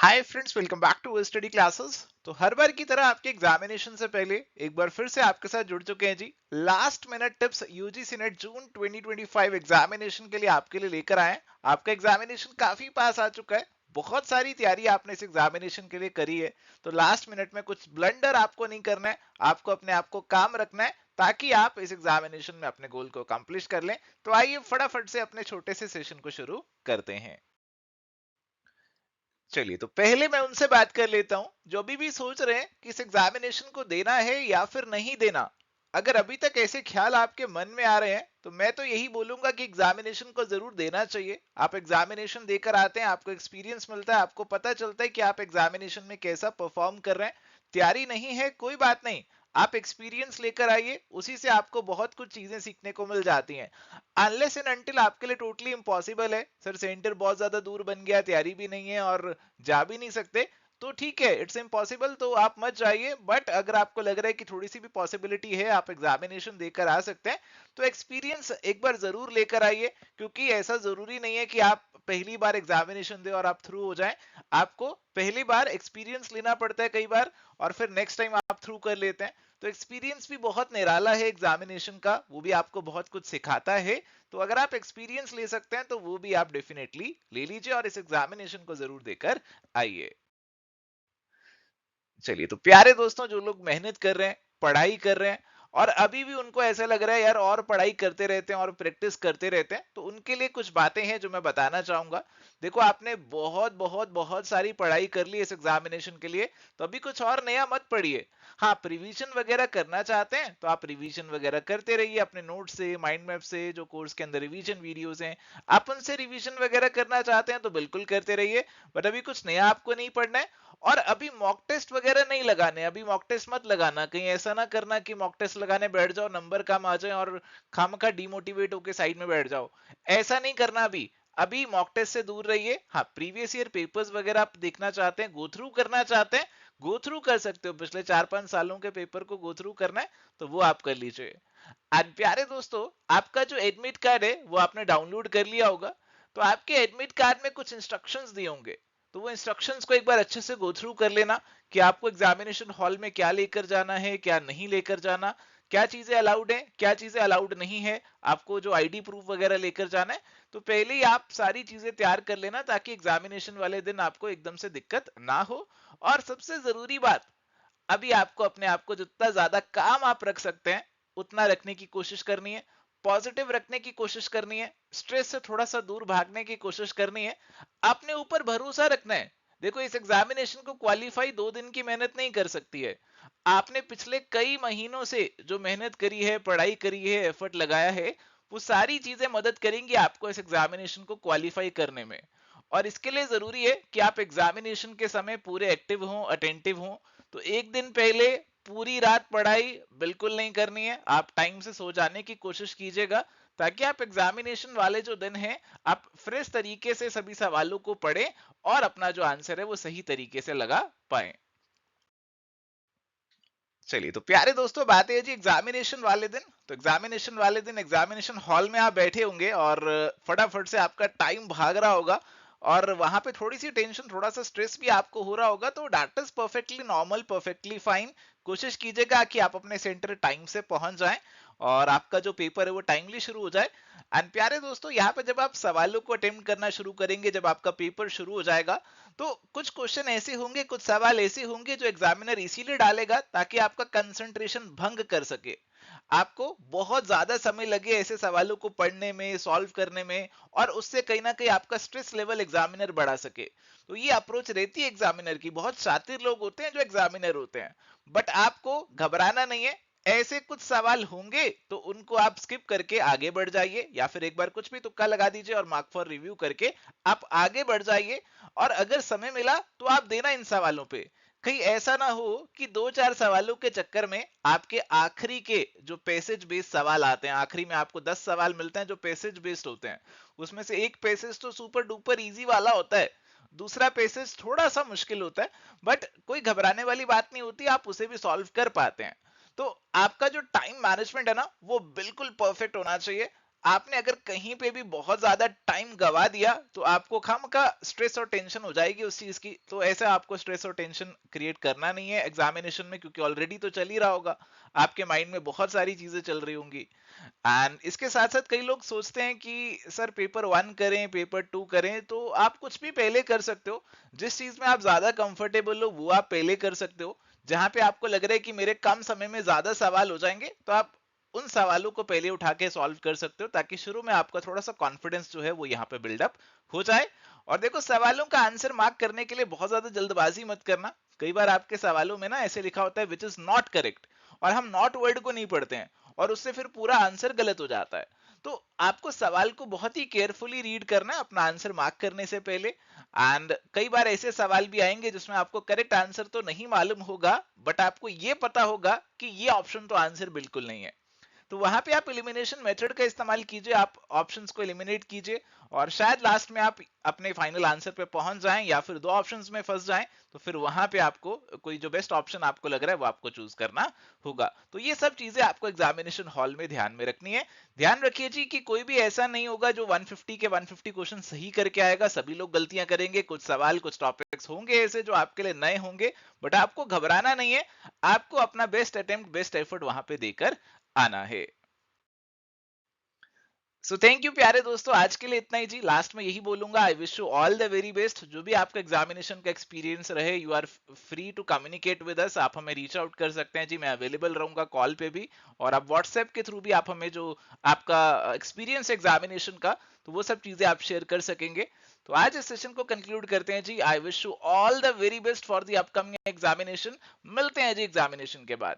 Hi friends, welcome back to study classes. तो हर बार की तरह आपके एग्जामिनेशन से पहले एक बार फिर से आपके साथ जुड़ चुके हैं जी। Last minute tips UGC NET June 2025 examination के लिए आपके लिए लेकर आए हैं। आपका एग्जामिनेशन काफी पास आ चुका है। बहुत सारी तैयारी आपने इस एग्जामिनेशन के लिए करी है। तो लास्ट मिनट में कुछ ब्लंडर आपको नहीं करना है। आपको अपने आप को काम रखना है ताकि आप इस एग्जामिनेशन में अपने गोल को अकम्प्लिश कर लें। तो आइए फटाफट से अपने छोटे से सेशन को शुरू करते हैं। चलिए, तो पहले मैं उनसे बात कर लेता हूं जो अभी भी सोच रहे हैं कि इस एग्जामिनेशन को देना है या फिर नहीं देना। अगर अभी तक ऐसे ख्याल आपके मन में आ रहे हैं तो मैं तो यही बोलूंगा कि एग्जामिनेशन को जरूर देना चाहिए। आप एग्जामिनेशन देकर आते हैं, आपको एक्सपीरियंस मिलता है, आपको पता चलता है कि आप एग्जामिनेशन में कैसा परफॉर्म कर रहे हैं। तैयारी नहीं है कोई बात नहीं, आप एक्सपीरियंस लेकर आइए, उसी से आपको बहुत कुछ चीजें सीखने को मिल जाती हैं। अनलेस एंड अनटिल आपके लिए टोटली इम्पॉसिबल है, सर सेंटर बहुत ज्यादा दूर बन गया, तैयारी भी नहीं है और जा भी नहीं सकते, तो ठीक है, इट्स इम्पॉसिबल, तो आप मत जाइए। बट अगर आपको लग रहा है कि थोड़ी सी भी पॉसिबिलिटी है, आप एग्जामिनेशन देकर आ सकते हैं, तो एक्सपीरियंस एक बार जरूर लेकर आइए। क्योंकि ऐसा जरूरी नहीं है कि आप पहली बार एग्जामिनेशन दे और आप थ्रू हो जाएं। आपको पहली बार एक्सपीरियंस लेना पड़ता है कई बार, और फिर नेक्स्ट टाइम आप थ्रू कर लेते हैं। तो एक्सपीरियंस भी बहुत निराला है एग्जामिनेशन का, वो भी आपको बहुत कुछ सिखाता है। तो अगर आप एक्सपीरियंस ले सकते हैं तो वो भी आप डेफिनेटली ले लीजिए और इस एग्जामिनेशन को जरूर देकर आइए। चलिए, तो प्यारे दोस्तों, जो लोग मेहनत कर रहे हैं, पढ़ाई कर रहे हैं, और अभी भी उनको ऐसा लग रहा है यार और पढ़ाई करते रहते हैं और प्रैक्टिस करते रहते हैं, तो उनके लिए कुछ बातें हैं जो मैं बताना चाहूंगा। देखो, आपने बहुत बहुत बहुत सारी पढ़ाई कर ली इस एग्जामिनेशन के लिए, तो अभी कुछ और नया मत पढ़िए। हाँ, रिवीजन वगैरह करना चाहते हैं तो आप रिवीजन वगैरह करते रहिए अपने नोट से, माइंड मैप से, जो कोर्स के अंदर रिवीजन वीडियोस हैं, आप उनसे रिवीजन वगैरह करना चाहते हैं तो बिल्कुल करते रहिए। बट अभी कुछ नया आपको नहीं पढ़ना है। और अभी मॉक टेस्ट वगैरह नहीं लगाने, अभी मॉक टेस्ट मत लगाना, कहीं ऐसा ना करना कि मॉक टेस्ट लगाने बैठ जाओ, नंबर कम आ जाए और खामखा डिमोटिवेट होकर साइड में बैठ जाओ। ऐसा नहीं करना अभी। अभी मॉक टेस्ट से दूर रहिए। हाँ, प्रीवियस ईयर पेपर्स वगैरह आप देखना चाहते हैं, गो थ्रू करना चाहते हैं, गो थ्रू कर सकते हो। पिछले 4-5 सालों के पेपर को गो थ्रू करना है तो वो आप कर लीजिए। एंड प्यारे दोस्तों, आपका जो एडमिट कार्ड है वो आपने डाउनलोड कर लिया होगा। तो आपके एडमिट कार्ड में कुछ इंस्ट्रक्शंस दिए होंगे, तो वो इंस्ट्रक्शंस को एक बार अच्छे से गो थ्रू कर लेना कि आपको एग्जामिनेशन हॉल में क्या लेकर जाना है, क्या नहीं लेकर जाना, क्या चीजें अलाउड है, क्या चीजें अलाउड नहीं है, आपको जो आईडी प्रूफ वगैरह लेकर जाना है। तो पहले ही आप सारी चीजें तैयार कर लेना ताकि एग्जामिनेशन वाले दिन आपको एकदम से दिक्कत ना हो। और सबसे जरूरी बात, अभी आपको अपने आप को जितना ज्यादा काम आप रख सकते हैं उतना रखने की कोशिश करनी है। पॉजिटिव रखने की कोशिश करनी है, स्ट्रेस से थोड़ा सा दूर भागने की कोशिश करनी है, अपने ऊपर भरोसा रखना है। देखो, इस एग्जामिनेशन को क्वालिफाई 2 दिन की मेहनत नहीं कर सकती है। आपने पिछले कई महीनों से जो मेहनत करी है, पढ़ाई करी है, एफर्ट लगाया है, वो सारी चीजें मदद करेंगी आपको इस एग्जामिनेशन को क्वालिफाई करने में। और इसके लिए जरूरी है कि आप एग्जामिनेशन के समय पूरे एक्टिव हों, अटेंटिव हों। तो एक दिन पहले पूरी रात पढ़ाई बिल्कुल नहीं करनी है, आप टाइम से सो जाने की कोशिश कीजिएगा ताकि आप एग्जामिनेशन वाले जो दिन हैं आप फ्रेश तरीके से सभी सवालों को पढ़ें और अपना जो आंसर है वो सही तरीके से लगा पाए। चलिए, तो प्यारे दोस्तों, बात है जी एग्जामिनेशन वाले दिन। तो एग्जामिनेशन वाले दिन एग्जामिनेशन हॉल में आप बैठे होंगे और फटाफट से आपका टाइम भाग रहा होगा, और वहां पे थोड़ी सी टेंशन, थोड़ा सा स्ट्रेस भी आपको हो रहा होगा। तो that is perfectly normal, perfectly fine. कोशिश कीजिएगा कि आप अपने सेंटर टाइम से पहुंच जाएं और आपका जो पेपर है वो टाइमली शुरू हो जाए। एंड प्यारे दोस्तों, यहाँ पे जब आप सवालों को अटेम्प्ट करना शुरू करेंगे, जब आपका पेपर शुरू हो जाएगा, तो कुछ क्वेश्चन ऐसे होंगे, कुछ सवाल ऐसे होंगे जो एग्जामिनर इसीलिए डालेगा ताकि आपका कंसंट्रेशन भंग कर सके। आपको बहुत ज्यादा समय लगे ऐसे सवालों को पढ़ने में, सॉल्व करने में, और उससे कहीं ना कहीं आपका स्ट्रेस लेवल एग्जामिनर बढ़ा सके। तो ये अप्रोच रहती है एग्जामिनर की। बहुत शातिर लोग होते हैं जो एग्जामिनर होते हैं। बट आपको घबराना नहीं है। ऐसे कुछ सवाल होंगे तो उनको आप स्किप करके आगे बढ़ जाइए, या फिर एक बार कुछ भी तुक्का लगा दीजिए और मार्क फॉर रिव्यू करके आप आगे बढ़ जाइए। और अगर समय मिला तो आप देना इन सवालों पे। कहीं ऐसा ना हो कि 2-4 सवालों के चक्कर में आपके आखिरी के जो पैसेज बेस्ड सवाल आते हैं, आखिरी में आपको 10 सवाल मिलते हैं जो पैसेज बेस्ड होते हैं, उसमें से एक पैसेज तो सुपर डुपर इजी वाला होता है, दूसरा पैसेज थोड़ा सा मुश्किल होता है। बट कोई घबराने वाली बात नहीं होती, आप उसे भी सॉल्व कर पाते हैं। तो आपका जो टाइम मैनेजमेंट है ना, वो बिल्कुल परफेक्ट होना चाहिए। आपने अगर कहीं पे भी बहुत ज्यादा टाइम गवा दिया तो आपको खामखा स्ट्रेस और टेंशन हो जाएगी उस चीज की। तो ऐसा आपको स्ट्रेस और टेंशन क्रिएट करना नहीं है एग्जामिनेशन में, क्योंकि ऑलरेडी तो चल ही रहा होगा, आपके माइंड में बहुत सारी चीजें चल रही होंगी। एंड इसके साथ साथ कई लोग सोचते हैं कि सर पेपर 1 करें पेपर 2 करें, तो आप कुछ भी पहले कर सकते हो। जिस चीज में आप ज्यादा कंफर्टेबल हो वो आप पहले कर सकते हो। जहां पे आपको लग रहा है कि मेरे कम समय में ज्यादा सवाल हो जाएंगे, तो आप उन सवालों को पहले उठा के सॉल्व कर सकते हो, ताकि शुरू में आपका थोड़ा सा कॉन्फिडेंस जो है वो यहाँ पे बिल्डअप हो जाए। और देखो, सवालों का आंसर मार्क करने के लिए बहुत ज्यादा जल्दबाजी मत करना। कई बार आपके सवालों में ना ऐसे लिखा होता है विच इज नॉट करेक्ट, और हम नॉट वर्ड को नहीं पढ़ते हैं, और उससे फिर पूरा आंसर गलत हो जाता है। तो आपको सवाल को बहुत ही केयरफुली रीड करना है अपना आंसर मार्क करने से पहले। एंड कई बार ऐसे सवाल भी आएंगे जिसमें आपको करेक्ट आंसर तो नहीं मालूम होगा, बट आपको ये पता होगा कि ये ऑप्शन तो आंसर बिल्कुल नहीं है। तो वहां पे आप एलिमिनेशन मेथड का इस्तेमाल कीजिए, आप ऑप्शंस को एलिमिनेट कीजिए, और शायद लास्ट में आप अपने फाइनल आंसर पे पहुंच जाएं, या फिर दो ऑप्शंस में फंस जाएं। तो फिर वहां पे आपको कोई जो बेस्ट ऑप्शन आपको लग रहा है वो आपको चूज करना होगा। तो ये सब चीजें आपको एग्जामिनेशन हॉल में ध्यान में रखनी है। ध्यान रखिए जी कि कोई भी ऐसा नहीं होगा जो 150 के 150 क्वेश्चन सही करके आएगा। सभी लोग गलतियां करेंगे, कुछ सवाल कुछ टॉपिक्स होंगे ऐसे जो आपके लिए नए होंगे, बट आपको घबराना नहीं है। आपको अपना बेस्ट अटेम्प्ट बेस्ट एफर्ट वहां पे देकर आना है। सो थैंक यू प्यारे दोस्तों, आज के लिए इतना ही जी। लास्ट में यही बोलूंगा, I wish you all the very best. जो भी आपका एग्जामिनेशन का एक्सपीरियंस रहे, you are free to communicate with us. आप हमें रीच आउट कर सकते हैं जी, मैं अवेलेबल रहूंगा कॉल पे भी, और आप व्हाट्सएप के थ्रू भी आप हमें जो आपका एक्सपीरियंस एग्जामिनेशन का, तो वो सब चीजें आप शेयर कर सकेंगे। तो आज इस सेशन को कंक्लूड करते हैं जी। I wish you all the very best for the upcoming examination. मिलते हैं जी एग्जामिनेशन के बाद।